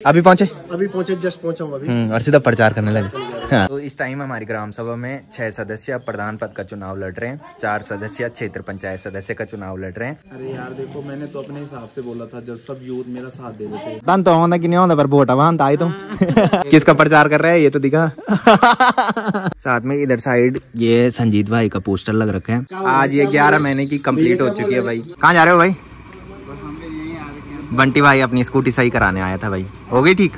अभी पहुंचे जस्ट पहुंचा हूं अभी। और सीधा प्रचार करने लगे। हाँ। तो इस टाइम हमारी ग्राम सभा में 6 सदस्य प्रधान पद का चुनाव लड़ रहे हैं, 4 सदस्य क्षेत्र पंचायत सदस्य का चुनाव लड़ रहे हैं। अरे यार देखो, मैंने तो अपने हिसाब से बोला था, जब सब यूथ मेरा साथ दे देते। दान तो होना कि नहीं होना पर वोट आवाम आई तुम। किसका प्रचार कर रहा है ये तो दिखा। साथ में इधर साइड ये संजीत भाई का पोस्टर लग रखा है। आज ये 11 महीने की कंप्लीट हो चुकी है भाई। कहाँ जा रहे हो भाई? बंटी भाई अपनी स्कूटी सही कराने आया था भाई, हो गई ठीक।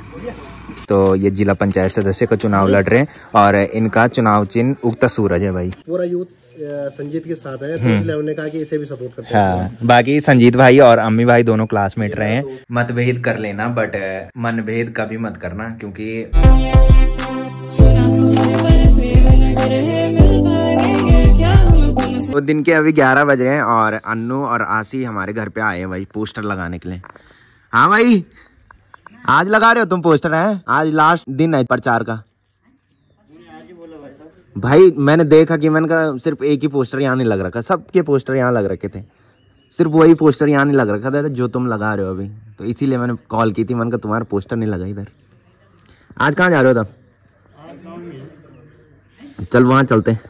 तो ये जिला पंचायत सदस्य का चुनाव लड़ रहे हैं और इनका चुनाव चिन्ह उगता सूरज है भाई। पूरा यूथ संजीत के साथ है, तो इसलिए उन्होंने कहा कि इसे भी सपोर्ट करते हैं। हाँ, बाकी संजीत भाई और अम्मी भाई दोनों क्लासमेट रहे हैं। मतभेद कर लेना बट मनभेद कभी मत करना, क्योंकि तो दिन के अभी 11 बज रहे हैं और अन्नू और आसी हमारे घर पे आए हैं भाई पोस्टर लगाने के लिए। हाँ भाई, आज लगा रहे हो तुम पोस्टर? हैं आज लास्ट दिन है प्रचार का भाई। मैंने देखा कि मैंने कहा सिर्फ एक ही पोस्टर यहाँ नहीं लग रखा, सबके पोस्टर यहाँ लग रखे थे, सिर्फ वही पोस्टर यहाँ नहीं लग रखा था जो तुम लगा रहे हो अभी। तो इसीलिए मैंने कॉल की थी, मैंने कहा तुम्हारा पोस्टर नहीं लगा इधर। आज कहाँ जा रहे हो तब? चल वहाँ चलते हैं।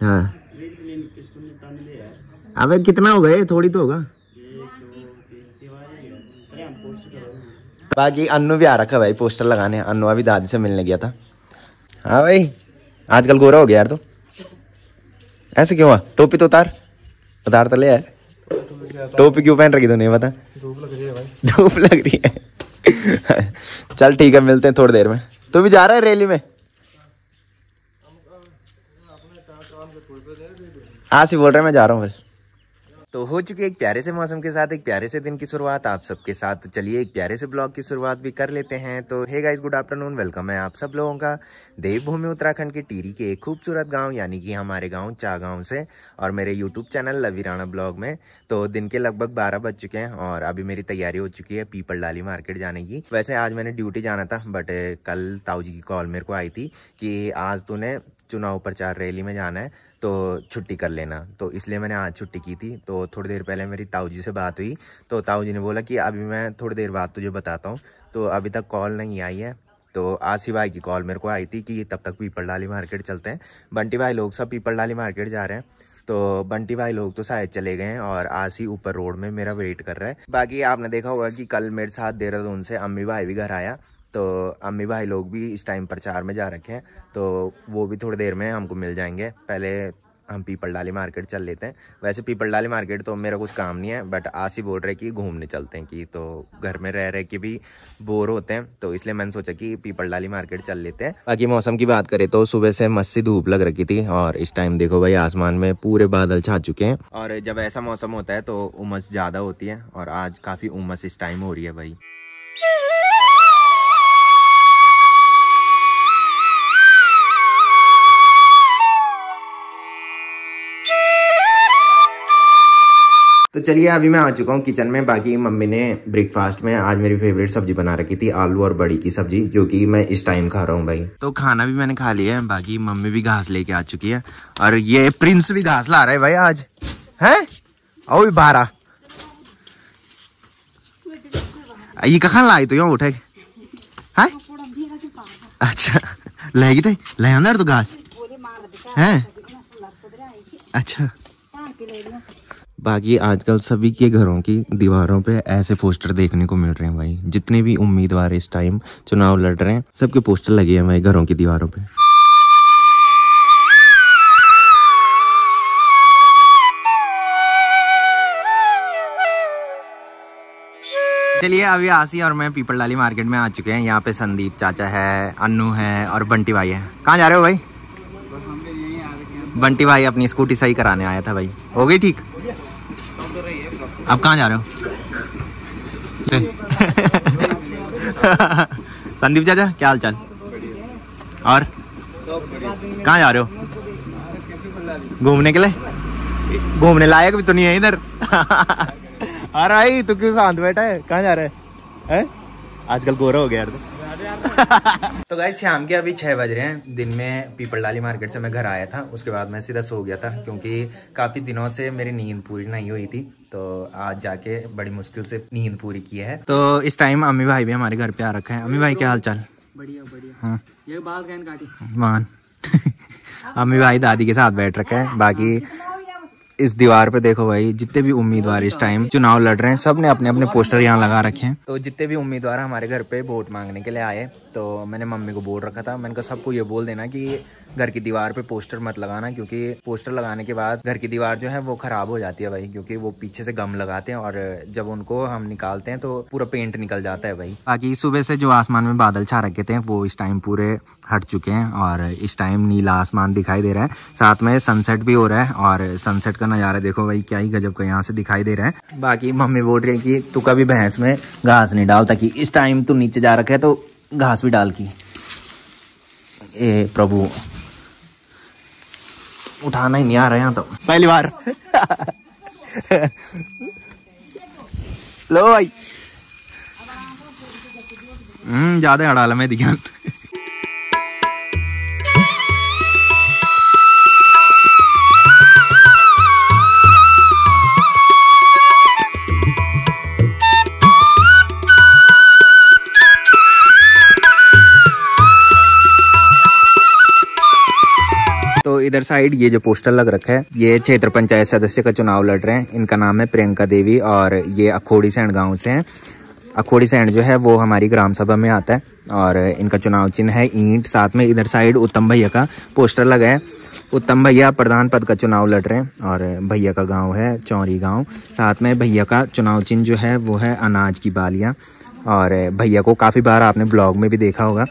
हाँ अबे कितना हो गए? थोड़ी तो होगा। बाकी अन्नू भी आ रखा भाई पोस्टर लगाने। अन्नू अभी दादी से मिलने गया था। हाँ भाई, आजकल गोरा हो गया यार। तो ऐसे क्यों हुआ? टोपी तो उतार तो ले यार। टोपी क्यों पहन रखी तूने बता? धूप लग रही है भाई। धूप लग रही है। चल ठीक है, मिलते हैं थोड़ी देर में। तू भी जा रहा है रैली में? आसी बोल रहे मैं जा रहा हूँ फिर। तो हो चुकी है एक प्यारे से मौसम के साथ एक प्यारे से दिन की शुरुआत आप सबके साथ। तो चलिए एक प्यारे से ब्लॉग की शुरुआत भी कर लेते हैं। तो hey guys, good afternoon, welcome है आप सब लोगों का देवभूमि उत्तराखंड के टिहरी के एक खूबसूरत गांव यानी कि हमारे गांव चागांव से और मेरे यूट्यूब चैनल लवी राणा ब्लॉग में। तो दिन के लगभग 12 बज चुके हैं और अभी मेरी तैयारी हो चुकी है पीपल डाली मार्केट जाने की। वैसे आज मैंने ड्यूटी जाना था बट कल ताऊ जी की कॉल मेरे को आई थी कि आज तूने चुनाव प्रचार रैली में जाना है तो छुट्टी कर लेना। तो इसलिए मैंने आज छुट्टी की थी। तो थोड़ी देर पहले मेरी ताऊ जी से बात हुई तो ताऊ जी ने बोला कि अभी मैं थोड़ी देर बाद तुझे बताता हूँ। तो अभी तक कॉल नहीं आई है। तो आसी भाई की कॉल मेरे को आई थी कि तब तक पीपल डाली मार्केट चलते हैं। बंटी भाई लोग सब पीपल डाली मार्केट जा रहे हैं। तो बंटी भाई लोग तो शायद चले गए हैं और आसी ऊपर रोड में मेरा वेट कर रहा है। बाकी आपने देखा होगा कि कल मेरे साथ देहरादून से अम्मी भाई भी घर आया। तो अम्मी भाई लोग भी इस टाइम प्रचार में जा रखे हैं, तो वो भी थोड़ी देर में हमको मिल जाएंगे। पहले हम पीपल डाली मार्केट चल लेते हैं। वैसे पीपल डाली मार्केट तो मेरा कुछ काम नहीं है बट आसी बोल रहे कि घूमने चलते हैं कि तो घर में रह रहे कि भी बोर होते हैं, तो इसलिए मैंने सोचा कि पीपल डाली मार्केट चल लेते हैं। बाकी मौसम की बात करें तो सुबह से मस्त सी धूप लग रखी थी और इस टाइम देखो भाई आसमान में पूरे बादल छा चुके हैं। और जब ऐसा मौसम होता है तो उमस ज़्यादा होती है और आज काफ़ी उमस इस टाइम हो रही है भाई। तो चलिए अभी मैं आ चुका हूँ किचन में। बाकी मम्मी ने ब्रेकफास्ट में आज मेरी फेवरेट सब्जी बना रखी थी, आलू और बड़ी की सब्जी, जो कि मैं इस टाइम खा रहा हूँ भाई। तो खाना भी मैंने खा लिया है। बाकी मम्मी भी घास लेके आ चुकी है और ये प्रिंस भी घास ला रहा है भाई आज। है ओ बारा ये कहाँ लाई तो यहाँ उठे है? अच्छा लेगी थे ले अंदर तो घास है। अच्छा बाकी आजकल सभी के घरों की दीवारों पे ऐसे पोस्टर देखने को मिल रहे हैं भाई। जितने भी उम्मीदवार इस टाइम चुनाव लड़ रहे हैं सबके पोस्टर लगे हैं भाई घरों की दीवारों पे। चलिए अभी आसी और मैं पीपल डाली मार्केट में आ चुके हैं। यहाँ पे संदीप चाचा है, अन्नू है और बंटी भाई है। कहाँ जा रहे हो भाई? बंटी भाई अपनी स्कूटी सही कराने आया था भाई, हो गई ठीक। अब कहाँ जा रहे हो? संदीप चाचा क्या हाल चाल? और कहाँ जा रहे हो? घूमने के लिए? घूमने लायक भी तो नहीं है इधर। अरे भाई तू क्यों शांत बैठा है? कहाँ जा रहे है? आजकल गोरा हो गया यार। तो गाइस शाम के अभी 6 बज रहे हैं। दिन में पीपल डाली मार्केट से मैं घर आया था, उसके बाद मैं सीधा सो गया था क्योंकि काफी दिनों से मेरी नींद पूरी नहीं हुई थी। तो आज जाके बड़ी मुश्किल से नींद पूरी की है। तो इस टाइम अम्मी भाई भी हमारे घर पे आ रखे हैं। अम्मी भाई क्या हाल चाल? बढ़िया बढ़िया। हाँ ये बाल कैन काटी मान अम्मी भाई दादी के साथ बैठ रखे हैं। बाकी इस दीवार पे देखो भाई, जितने भी उम्मीदवार इस टाइम चुनाव लड़ रहे हैं सब ने अपने अपने पोस्टर यहाँ लगा रखे हैं। तो जितने भी उम्मीदवार हमारे घर पे वोट मांगने के लिए आए, तो मैंने मम्मी को बोल रखा था, मैंने कहा सबको ये बोल देना कि घर की दीवार पे पोस्टर मत लगाना, क्योंकि पोस्टर लगाने के बाद घर की दीवार जो है वो खराब हो जाती है भाई, क्योंकि वो पीछे से गम लगाते हैं और जब उनको हम निकालते हैं तो पूरा पेंट निकल जाता है भाई। बाकी सुबह से जो आसमान में बादल छा रखे थे वो इस टाइम पूरे हट चुके हैं और इस टाइम नीला आसमान दिखाई दे रहा है, साथ में सनसेट भी हो रहा है और सनसेट का नजारा देखो भाई क्या ही गजब का यहाँ से दिखाई दे रहा है। बाकी मम्मी बोल रही है कि तू कभी भैंस में घास नहीं डाल, ताकि इस टाइम तू नीचे जा रखा है तो घास भी डाल की। ए प्रभु, उठाना ही नहीं आ रहा यहाँ तो पहली बार। लो भाई, ज्यादा हड़ाला में दिखा। तो इधर साइड ये जो पोस्टर लग रखा है, ये क्षेत्र पंचायत सदस्य का चुनाव लड़ रहे हैं। इनका नाम है प्रियंका देवी और ये अखोड़ी सैंड गांव से हैं। अखोड़ी सैंड जो है वो हमारी ग्राम सभा में आता है और इनका चुनाव चिन्ह है ईंट। साथ में इधर साइड उत्तम भैया का पोस्टर लगा है। उत्तम भैया प्रधान पद का चुनाव लड़ रहे हैं और भैया का गाँव है चौरी गाँव। साथ में भैया का चुनाव चिन्ह जो है वो है अनाज की बालियाँ। और भैया को काफ़ी बार आपने ब्लॉग में भी देखा होगा,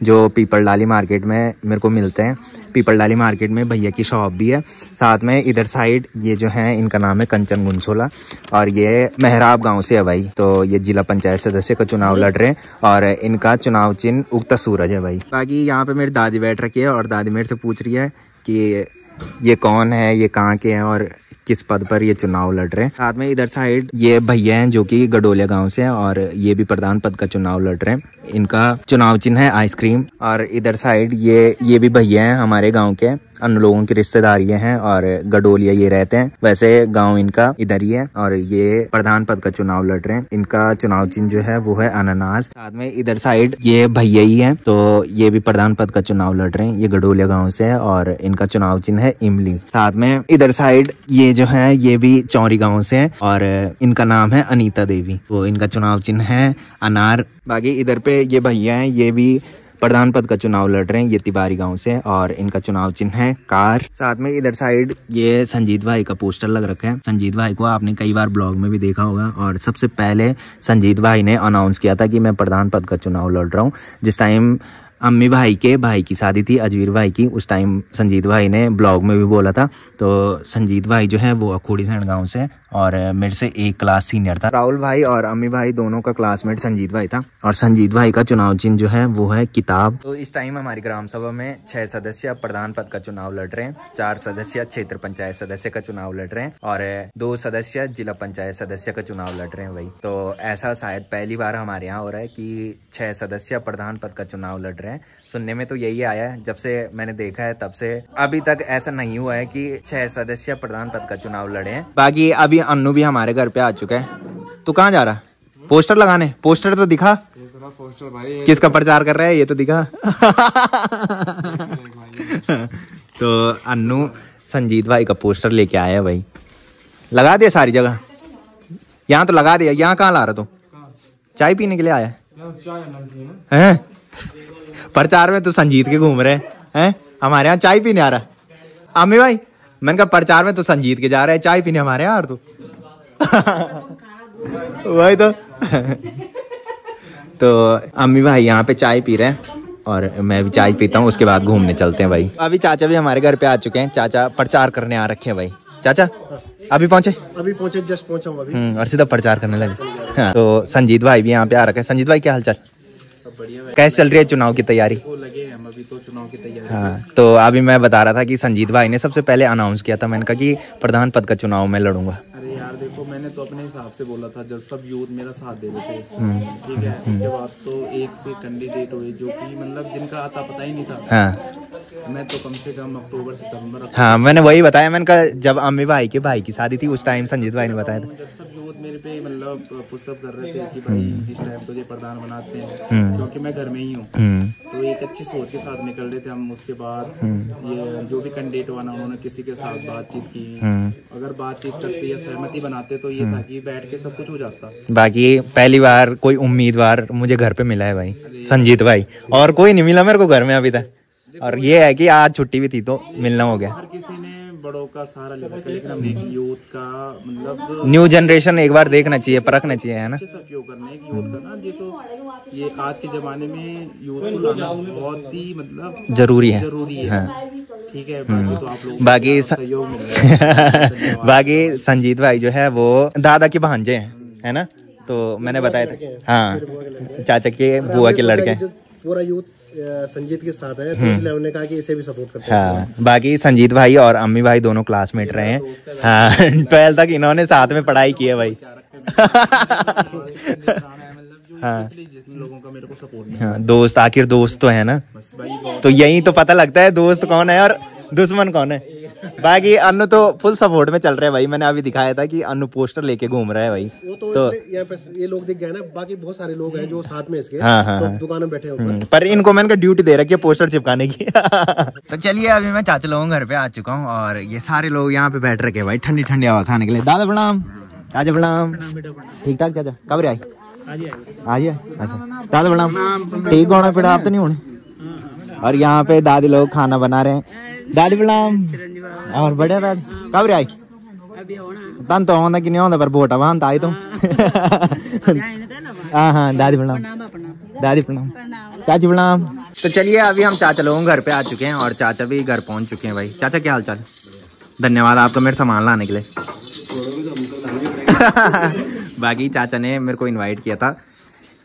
जो पीपल डाली मार्केट में मेरे को मिलते हैं। पीपल डाली मार्केट में भैया की शॉप भी है। साथ में इधर साइड ये जो है इनका नाम है कंचन गुनसोला और ये मेहराब गांव से है भाई। तो ये जिला पंचायत सदस्य का चुनाव लड़ रहे हैं और इनका चुनाव चिन्ह उगता सूरज है भाई। बाकी यहाँ पे मेरी दादी बैठ रखी है और दादी मेरे से पूछ रही है कि ये कौन है, ये कहाँ के हैं और किस पद पर ये चुनाव लड़ रहे हैं। साथ में इधर साइड ये भैया हैं जो कि गडोलिया गांव से हैं और ये भी प्रधान पद का चुनाव लड़ रहे हैं। इनका चुनाव चिन्ह है आइसक्रीम। और इधर साइड ये भी भैया हैं हमारे गांव के, अन्य लोगों की रिश्तेदार ये हैं और गडोलिया ये रहते हैं। वैसे गांव इनका इधर ही है और ये प्रधान पद का चुनाव लड़ रहे हैं। इनका चुनाव चिन्ह जो है वो है अनानास। साथ में इधर साइड ये भैया ही है, तो ये भी प्रधान पद का चुनाव लड़ रहे हैं। ये गडोलिया गाँव से है और इनका चुनाव चिन्ह है इमली। साथ में इधर साइड ये जो है ये भी चौरी गाँव से है और इनका नाम है अनीता देवी। तो इनका चुनाव चिन्ह है अनार। बाकी इधर पे ये भैया हैं, ये भी प्रधान पद का चुनाव लड़ रहे हैं। ये तिवारी गांव से और इनका चुनाव चिन्ह है कार। साथ में इधर साइड ये संजीत भाई का पोस्टर लग रखा है। संजीत भाई को आपने कई बार ब्लॉग में भी देखा होगा और सबसे पहले संजीत भाई ने अनाउंस किया था कि मैं प्रधान पद का चुनाव लड़ रहा हूँ। जिस टाइम अम्मी भाई के भाई की शादी थी, अजवीर भाई की, उस टाइम संजीत भाई ने ब्लॉग में भी बोला था। तो संजीत भाई जो है वो अखोड़ी सैंड गांव से और मेरे से एक क्लास सीनियर था। राहुल भाई और अम्मी भाई दोनों का क्लासमेट संजीत भाई था और संजीत भाई का चुनाव चिन्ह जो है वो है किताब। तो इस टाइम हमारी ग्राम सभा में 6 सदस्य प्रधान पद का चुनाव लड़ रहे हैं, 4 सदस्य क्षेत्र पंचायत सदस्य का चुनाव लड़ रहे हैं और 2 सदस्य जिला पंचायत सदस्य का चुनाव लड़ रहे हैं भाई। तो ऐसा शायद पहली बार हमारे यहाँ हो रहा है कि 6 सदस्य प्रधान पद का चुनाव लड़ रहे हैं। सुनने में तो यही आया है, जब से मैंने देखा है तब से अभी तक ऐसा नहीं हुआ है कि 6 सदस्य प्रधान पद का चुनाव लड़े हैं। बाकी अभी अन्नू भी हमारे घर पे आ चुका है। तू कहाँ जा रहा? पोस्टर लगाने? पोस्टर तो दिखा, पोस्टर भाई किसका प्रचार कर रहा है ये तो दिखा। तो अन्नू संजीत भाई का पोस्टर लेके आया भाई। लगा दिया सारी जगह, यहाँ तो लगा दिया। यहाँ कहाँ ला रहा तू? चाय पीने के लिए आया है? प्रचार में तो संजीत के घूम रहे हैं, हमारे यहाँ चाय पीने आ रहा है। अम्मी भाई मैंने कहा प्रचार में तो संजीत के जा रहे हैं, चाय पीने हमारे यहाँ तू। वही तो अम्मी भाई यहाँ पे चाय पी रहे हैं और मैं भी चाय पीता हूँ, उसके बाद घूमने चलते हैं भाई। अभी चाचा भी हमारे घर पे आ चुके हैं। चाचा प्रचार करने आ रखे हैं भाई। चाचा अभी पहुंचे? अभी पहुंचे, जस्ट पहुंचा हूं अभी। और सीधा प्रचार करने लगे। हाँ, तो संजीत भाई भी यहाँ पे आ रखे हैं। संजीत भाई क्या हालचाल? कैसे चल रही है चुनाव की तैयारी? लगे हैं हम अभी तो चुनाव की तैयारी। हाँ, तो अभी मैं बता रहा था कि संजीत भाई ने सबसे पहले अनाउंस किया था, मैंने कहा कि प्रधान पद का चुनाव मैं लड़ूंगा। अरे यार देखो मैंने तो अपने हिसाब से बोला था जब सब यूथ मेरा साथ दे रहे थे, ठीक है। उसके बाद तो एक से कैंडिडेट हुए जो कि मतलब जिनका आता पता ही नहीं था। हाँ मैं तो कम से कम अक्टूबर सितंबर हाँ, मैंने वही बताया, मैंने कहा जब अम्मी भाई के भाई की शादी थी उस टाइम संजीत भाई ने बताया था। जब सब यूथ मेरे पे मतलब पुशअप कर रहे थे कि भाई इस टाइम तुझे प्रधान बनाते हैं, क्योंकि मैं घर में ही हूँ, तो एक अच्छी सोच के साथ निकल रहे थे हम। उसके बाद ये जो भी कैंडिडेट हुआ ना, उन्होंने किसी के साथ बातचीत की। अगर बातचीत करते या सहमति बनाते तो ये था कि बैठ के सब कुछ हो जाता। बाकी पहली बार कोई उम्मीदवार मुझे घर पे मिला है भाई, संजीत भाई, और कोई नहीं मिला मेरे को घर में अभी तक। और ये है कि आज छुट्टी भी थी तो मिलना हो गया। हर किसी ने बड़ों का सहारा लिया था, लेकिन हमने एक यूथ का मतलब न्यू जनरेशन एक बार देखना चाहिए, परखना चाहिए, है ना। अच्छे से उपयोग करना है कि यूथ का ना, ये आज के जमाने में यूथ को लाना बहुत ही मतलब जरूरी है। हाँ। ठीक है, बाकी तो आप लोग बाकी सहयोग मिल रहा है। बाकी संजीत भाई जो है वो दादा के भांजे हैं, है ना, तो मैंने बताया था। हाँ, चाचा के बुआ के लड़के। पूरा यूथ संजीत के साथ है, तो इसलिए हमने कहा कि इसे भी सपोर्ट करते हैं। हाँ, बाकी संजीत भाई और अम्मी भाई दोनों क्लासमेट रहे हैं। हाँ, 12 तक इन्होंने साथ में पढ़ाई की है भाई। हाँ लोगों का मेरे को सपोर्ट। हाँ, दोस्त, आखिर दोस्त तो है ना, तो यही तो पता लगता है दोस्त कौन है और दुश्मन कौन है। बाकी अनु तो फुल सपोर्ट में चल रहे हैं भाई, मैंने अभी दिखाया था कि अनु पोस्टर लेके घूम रहा है भाई। वो तो यहाँ पे ये लोग दिख गए ना, बाकी बहुत सारे लोग हैं जो साथ में इसके सब दुकान में बैठे हैं। पर इनको मैंने ड्यूटी दे रखी है पोस्टर चिपकाने की। तो चलिए अभी मैं चाचा लोगों घर पे आ चुका हूँ और ये सारे लोग यहाँ पे बैठ रखे भाई ठंडी ठंडी हवा खाने के लिए। दादा प्रणाम, चाचा प्रणाम। ठीक ठाक चाचा, कब आए? आज अच्छा दादा प्रणाम। ठीक होना पड़ा आप तो नहीं होने। और यहाँ पे दादी लोग खाना बना रहे हैं। दादी प्रणाम। और बढ़िया दादी, कब आई? तन तो आंदा कि नहीं आंदा पर वोटा वहां आई तुम। हाँ हाँ दादी प्रणाम, दादी प्रणाम, चाची प्रणाम। तो चलिए अभी हम चाचा लोगों घर पे आ चुके हैं और चाचा भी घर पहुंच चुके हैं भाई। चाचा क्या हाल चाल? धन्यवाद आपका मेरे सामान लाने के लिए। बाकी चाचा ने मेरे को इनवाइट किया था।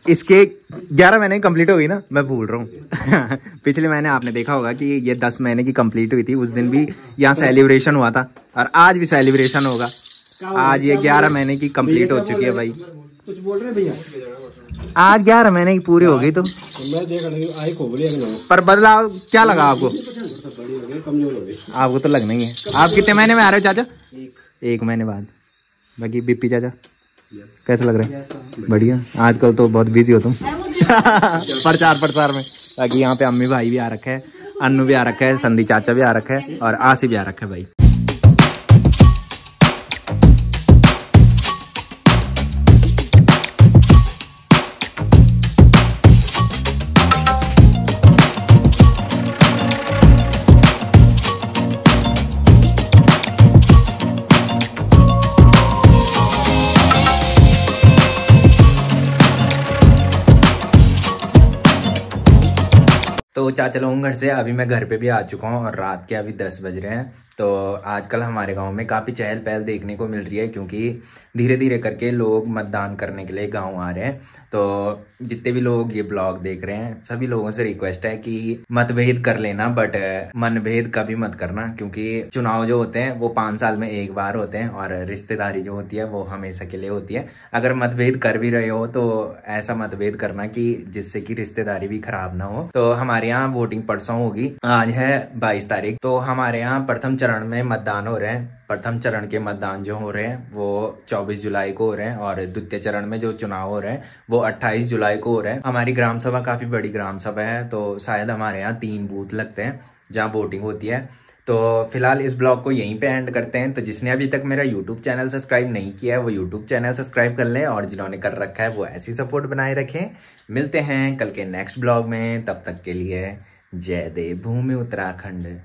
इसके 11 महीने की कंप्लीट हो गई ना, मैं भूल रहा हूँ। पिछले महीने आपने देखा होगा कि ये 10 महीने की कंप्लीट हुई थी, उस दिन भी यहाँ सेलिब्रेशन हुआ था और आज भी सेलिब्रेशन होगा। आज ये 11 महीने की कंप्लीट हो चुकी है भाई। कुछ बोल रहे भैया? आज 11 महीने की पूरी हो गई। तो मैं देख रहा आई को पर बदलाव क्या लगा आपको? कमजोर हो गई। आपको तो लगना ही है। आप कितने महीने में आ रहे हो चाचा? 1 महीने बाद। बाकी बिप्पी चाचा कैसा लग रहा है? बढ़िया। आजकल तो बहुत बिजी हो तुम प्रचार में। बाकी यहाँ पे अम्मी भाई भी आ रखा है, अन्नू भी आ रखा है, संदी चाचा भी आ रखा है और आसिफ भी आ रखा है भाई। तो चाचा लोगों घर से अभी मैं घर पे भी आ चुका हूँ और रात के अभी 10 बज रहे हैं। तो आजकल हमारे गांव में काफ़ी चहल पहल देखने को मिल रही है, क्योंकि धीरे धीरे करके लोग मतदान करने के लिए गांव आ रहे हैं। तो जितने भी लोग ये ब्लॉग देख रहे हैं सभी लोगों से रिक्वेस्ट है कि मतभेद कर लेना, बट मनभेद कभी मत करना, क्योंकि चुनाव जो होते हैं वो 5 साल में एक बार होते हैं और रिश्तेदारी जो होती है वो हमेशा के लिए होती है। अगर मतभेद कर भी रहे हो तो ऐसा मतभेद करना कि जिससे कि रिश्तेदारी भी खराब ना हो। तो हमारे यहाँ वोटिंग परसों होगी, आज है 22 तारीख। तो हमारे यहाँ प्रथम चरण में मतदान हो रहे हैं। प्रथम चरण के मतदान जो हो रहे हैं वो 24 जुलाई को हो रहे हैं और द्वितीय चरण में जो चुनाव हो रहे हैं वो 28 जुलाई को हो रहे हैं। हमारी ग्राम सभा काफी बड़ी ग्राम सभा है, तो शायद हमारे यहाँ 3 बूथ लगते हैं जहाँ वोटिंग होती है। तो फिलहाल इस ब्लॉग को यहीं पे एंड करते हैं। तो जिसने अभी तक मेरा यूट्यूब चैनल सब्सक्राइब नहीं किया है वो यूट्यूब चैनल सब्सक्राइब कर लें, और जिन्होंने कर रखा है वो ऐसी सपोर्ट बनाए रखें। मिलते हैं कल के नेक्स्ट ब्लॉग में, तब तक के लिए जय देव भूमि उत्तराखंड।